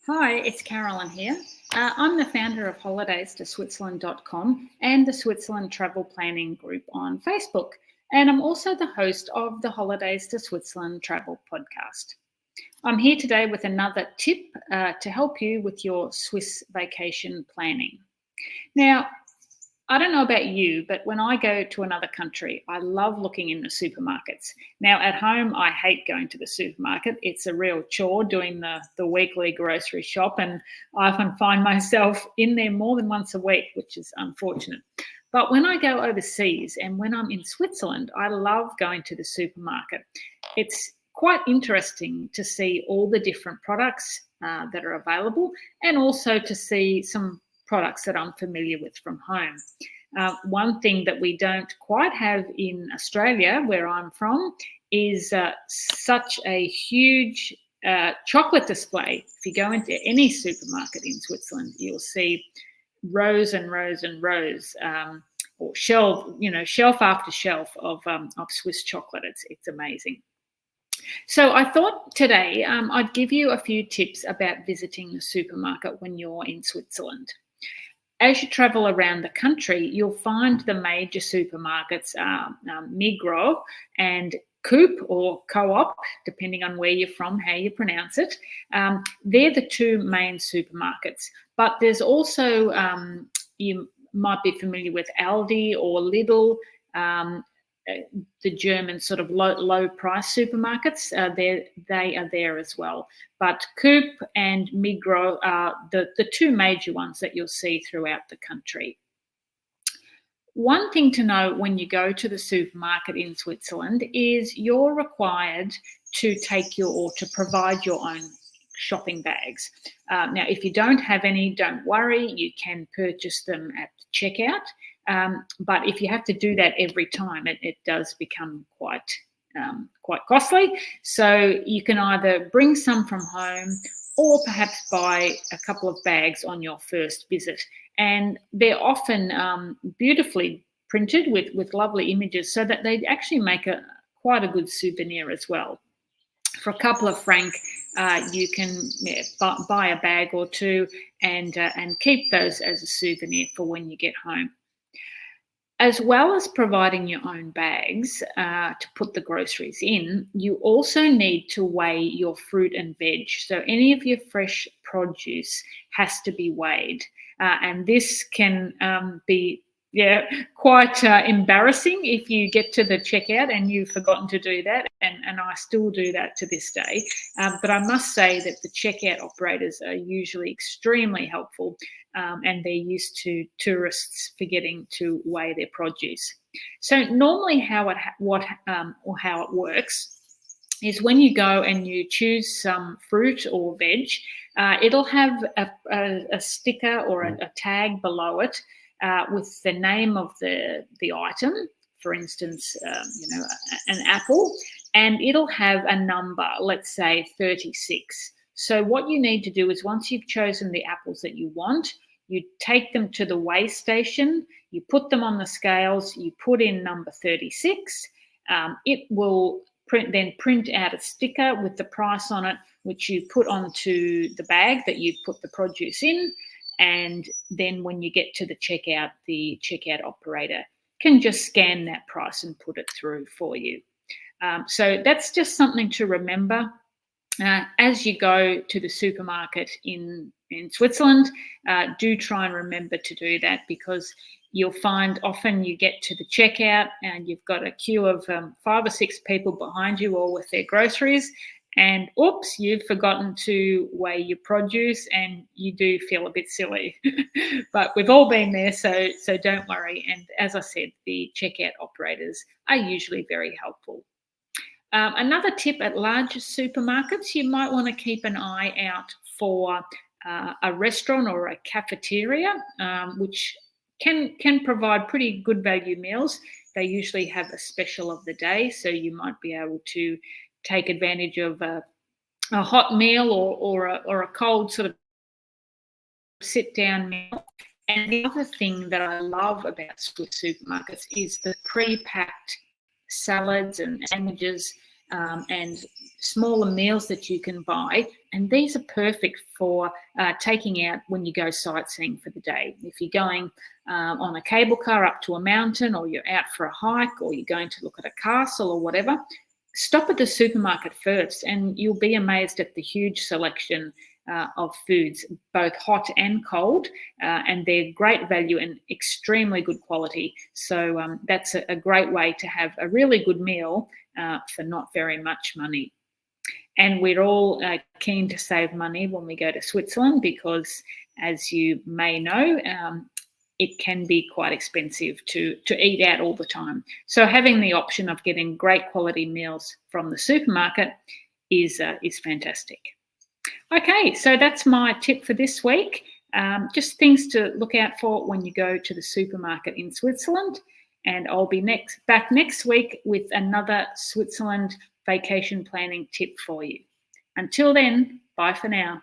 Hi, it's Carolyn here. I'm the founder of holidays2switzerland.com and the Switzerland Travel Planning Group on Facebook. And I'm also the host of the Holidays to Switzerland Travel podcast. I'm here today with another tip to help you with your Swiss vacation planning. Now, I don't know about you, but when I go to another country, I love looking in the supermarkets. Now, at home, I hate going to the supermarket. It's a real chore doing the weekly grocery shop, and I often find myself in there more than once a week, which is unfortunate. But when I go overseas and when I'm in Switzerland, I love going to the supermarket. It's quite interesting to see all the different products that are available and also to see some products that I'm familiar with from home. One thing that we don't quite have in Australia, where I'm from, is such a huge chocolate display. If you go into any supermarket in Switzerland, you'll see rows and rows and rows, or shelf after shelf of Swiss chocolate. It's amazing. So I thought today I'd give you a few tips about visiting the supermarket when you're in Switzerland. As you travel around the country, you'll find the major supermarkets Migros and Coop or Co-op, depending on where you're from, how you pronounce it. They're the two main supermarkets. But there's also, you might be familiar with Aldi or Lidl, the German sort of low price supermarkets. They are there as well. But Coop and Migros are the two major ones that you'll see throughout the country. One thing to know when you go to the supermarket in Switzerland is you're required to provide your own shopping bags. Now, if you don't have any, don't worry, you can purchase them at the checkout. But if you have to do that every time, it does become quite costly. So you can either bring some from home or perhaps buy a couple of bags on your first visit. And they're often beautifully printed with lovely images so that they actually make quite a good souvenir as well. For a couple of franc, you can buy a bag or two and keep those as a souvenir for when you get home. As well as providing your own bags to put the groceries in, you also need to weigh your fruit and veg. So any of your fresh produce has to be weighed. And this can be quite embarrassing if you get to the checkout and you've forgotten to do that. And I still do that to this day. But I must say that the checkout operators are usually extremely helpful. And they're used to tourists forgetting to weigh their produce. So normally how it works is when you go and you choose some fruit or veg, it'll have a sticker or a tag below it with the name of the item. For instance, an apple, and it'll have a number, let's say 36. So what you need to do is once you've chosen the apples that you want, you take them to the weigh station, you put them on the scales, you put in number 36. It will print out a sticker with the price on it, which you put onto the bag that you've put the produce in. And then when you get to the checkout operator can just scan that price and put it through for you. So that's just something to remember. As you go to the supermarket in Switzerland, do try and remember to do that, because you'll find often you get to the checkout and you've got a queue of 5 or 6 people behind you, all with their groceries, and oops, you've forgotten to weigh your produce, and you do feel a bit silly. But we've all been there, so don't worry. And as I said, the checkout operators are usually very helpful. Another tip at larger supermarkets, you might want to keep an eye out for a restaurant or a cafeteria, which can provide pretty good value meals. They usually have a special of the day, so you might be able to take advantage of a hot meal or a cold sort of sit-down meal. And the other thing that I love about Swiss supermarkets is the pre-packed salads and sandwiches and smaller meals that you can buy. And these are perfect for taking out when you go sightseeing for the day. If you're going on a cable car up to a mountain, or you're out for a hike, or you're going to look at a castle or whatever, stop at the supermarket first and you'll be amazed at the huge selection of foods, both hot and cold, and they're great value and extremely good quality. So that's a great way to have a really good meal for not very much money. And we're all keen to save money when we go to Switzerland because, as you may know, it can be quite expensive to eat out all the time. So having the option of getting great quality meals from the supermarket is fantastic. Okay, so that's my tip for this week. Just things to look out for when you go to the supermarket in Switzerland. And I'll be back next week with another Switzerland vacation planning tip for you. Until then, bye for now.